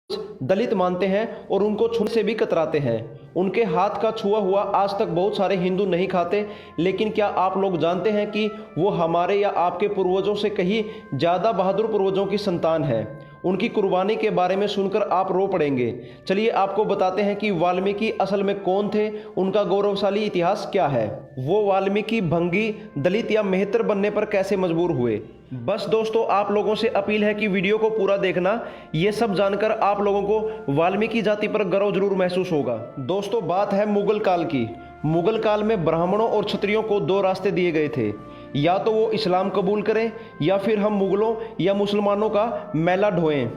दलित मानते हैं और उनको छूने से भी कतराते हैं। उनके हाथ का छुआ हुआ आज तक बहुत सारे हिंदू नहीं खाते। लेकिन क्या आप लोग जानते हैं कि वो हमारे या आपके पूर्वजों से कहीं ज़्यादा बहादुर पूर्वजों की संतान है। उनकी कुर्बानी के बारे में सुनकर आप रो पड़ेंगे। चलिए आपको बताते हैं कि वाल्मीकि असल में कौन थे, उनका गौरवशाली इतिहास क्या है, वो वाल्मीकि भंगी, दलित या मेहतर बनने पर कैसे मजबूर हुए। बस दोस्तों, आप लोगों से अपील है कि वीडियो को पूरा देखना। ये सब जानकर आप लोगों को वाल्मीकि जाति पर गर्व जरूर महसूस होगा। दोस्तों, बात है मुगल काल की। मुगल काल में ब्राह्मणों और क्षत्रियों को दो रास्ते दिए गए थे, या तो वो इस्लाम कबूल करें या फिर हम मुगलों या मुसलमानों का मैला ढोएं।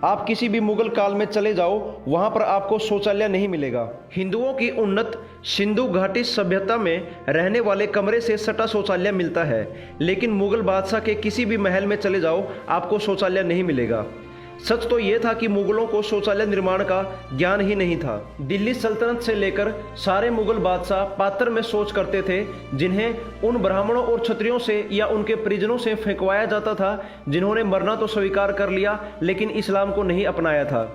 आप किसी भी मुगल काल में चले जाओ, वहां पर आपको शौचालय नहीं मिलेगा। हिंदुओं की उन्नत सिंधु घाटी सभ्यता में रहने वाले कमरे से सटा शौचालय मिलता है, लेकिन मुगल बादशाह के किसी भी महल में चले जाओ, आपको शौचालय नहीं मिलेगा। सच तो यह था कि मुगलों को शौचालय निर्माण का ज्ञान ही नहीं था। दिल्ली सल्तनत से लेकर सारे मुगल बादशाह पात्र में शौच करते थे, जिन्हें उन ब्राह्मणों और क्षत्रियों से या उनके परिजनों से फेंकवाया जाता था जिन्होंने मरना तो स्वीकार कर लिया लेकिन इस्लाम को नहीं अपनाया था।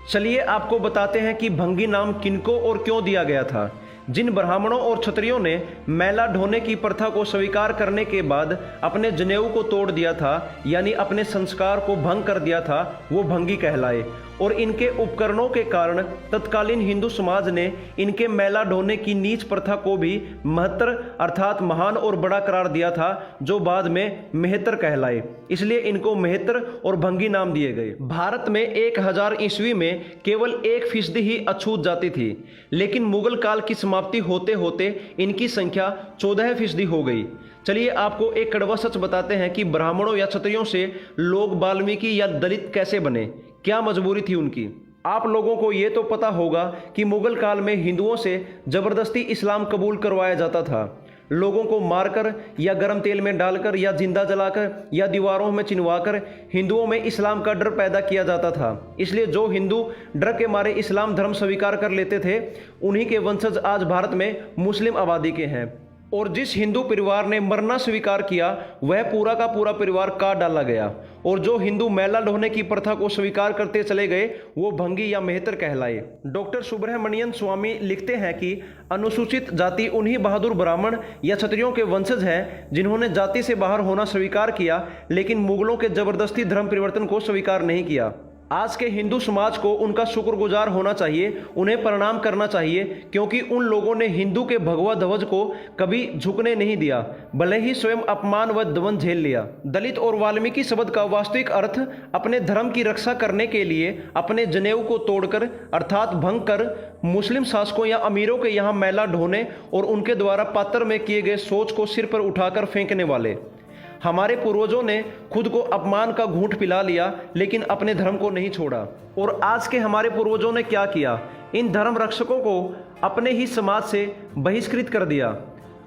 चलिए आपको बताते हैं कि भंगी नाम किनको और क्यों दिया गया था। जिन ब्राह्मणों और क्षत्रियों ने मैला ढोने की प्रथा को स्वीकार करने के बाद अपने जनेऊ को तोड़ दिया था, यानी अपने संस्कार को भंग कर दिया था, वो भंगी कहलाए। और इनके उपकरणों के कारण तत्कालीन हिंदू समाज ने इनके मैला ढोने की नीच प्रथा को भी महत्तर अर्थात महान और बड़ा करार दिया था, जो बाद में मेहतर कहलाए। इसलिए इनको मेहतर और भंगी नाम दिए गए। भारत में 1000 ईस्वी में केवल 1% ही अछूत जाति थी, लेकिन मुगल काल की समाप्ति होते होते इनकी संख्या 14% हो गई। चलिए आपको एक कड़वा सच बताते हैं कि ब्राह्मणों या क्षत्रियों से लोग वाल्मीकि या दलित कैसे बने, क्या मजबूरी थी उनकी। आप लोगों को ये तो पता होगा कि मुगल काल में हिंदुओं से जबरदस्ती इस्लाम कबूल करवाया जाता था। लोगों को मारकर या गर्म तेल में डालकर या जिंदा जलाकर या दीवारों में चिनवाकर हिंदुओं में इस्लाम का डर पैदा किया जाता था। इसलिए जो हिंदू डर के मारे इस्लाम धर्म स्वीकार कर लेते थे, उन्हीं के वंशज आज भारत में मुस्लिम आबादी के हैं। और जिस हिंदू परिवार ने मरना स्वीकार किया, वह पूरा का पूरा परिवार काट डाला गया। और जो हिंदू मैला ढोने की प्रथा को स्वीकार करते चले गए, वो भंगी या मेहतर कहलाए। डॉक्टर सुब्रमण्यन स्वामी लिखते हैं कि अनुसूचित जाति उन्हीं बहादुर ब्राह्मण या क्षत्रियों के वंशज हैं जिन्होंने जाति से बाहर होना स्वीकार किया, लेकिन मुगलों के जबरदस्ती धर्म परिवर्तन को स्वीकार नहीं किया। आज के हिंदू समाज को उनका शुक्रगुजार होना चाहिए, उन्हें प्रणाम करना चाहिए, क्योंकि उन लोगों ने हिंदू के भगवा ध्वज को कभी झुकने नहीं दिया, भले ही स्वयं अपमान व दमन झेल लिया। दलित और वाल्मीकि शब्द का वास्तविक अर्थ अपने धर्म की रक्षा करने के लिए अपने जनेऊ को तोड़कर अर्थात भंग कर मुस्लिम शासकों या अमीरों के यहाँ मैला ढोने और उनके द्वारा पात्र में किए गए शौच को सिर पर उठाकर फेंकने वाले। हमारे पूर्वजों ने खुद को अपमान का घूंट पिला लिया, लेकिन अपने धर्म को नहीं छोड़ा। और आज के हमारे पूर्वजों ने क्या किया, इन धर्म रक्षकों को अपने ही समाज से बहिष्कृत कर दिया।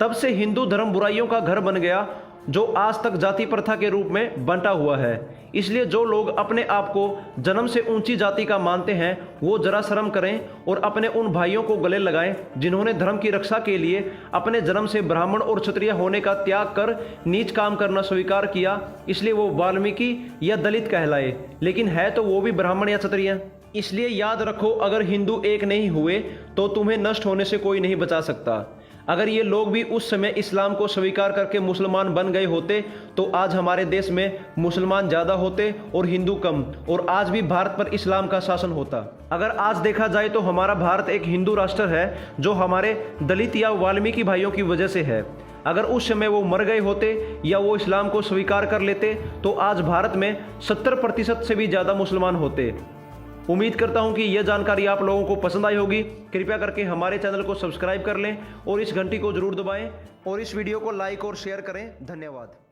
तब से हिंदू धर्म बुराइयों का घर बन गया, जो आज तक जाति प्रथा के रूप में बंटा हुआ है। इसलिए जो लोग अपने आप को जन्म से ऊंची जाति का मानते हैं, वो जरा शर्म करें और अपने उन भाइयों को गले लगाएं जिन्होंने धर्म की रक्षा के लिए अपने जन्म से ब्राह्मण और क्षत्रिय होने का त्याग कर नीच काम करना स्वीकार किया। इसलिए वो वाल्मीकि या दलित कहलाए, लेकिन है तो वो भी ब्राह्मण या क्षत्रिय। इसलिए याद रखो, अगर हिंदू एक नहीं हुए तो तुम्हें नष्ट होने से कोई नहीं बचा सकता। अगर ये लोग भी उस समय इस्लाम को स्वीकार करके मुसलमान बन गए होते, तो आज हमारे देश में मुसलमान ज़्यादा होते और हिंदू कम, और आज भी भारत पर इस्लाम का शासन होता। अगर आज देखा जाए तो हमारा भारत एक हिंदू राष्ट्र है, जो हमारे दलित या वाल्मीकि भाइयों की वजह से है। अगर उस समय वो मर गए होते या वो इस्लाम को स्वीकार कर लेते, तो आज भारत में 70% से भी ज़्यादा मुसलमान होते। उम्मीद करता हूं कि यह जानकारी आप लोगों को पसंद आई होगी। कृपया करके हमारे चैनल को सब्सक्राइब कर लें और इस घंटी को जरूर दबाएं और इस वीडियो को लाइक और शेयर करें। धन्यवाद।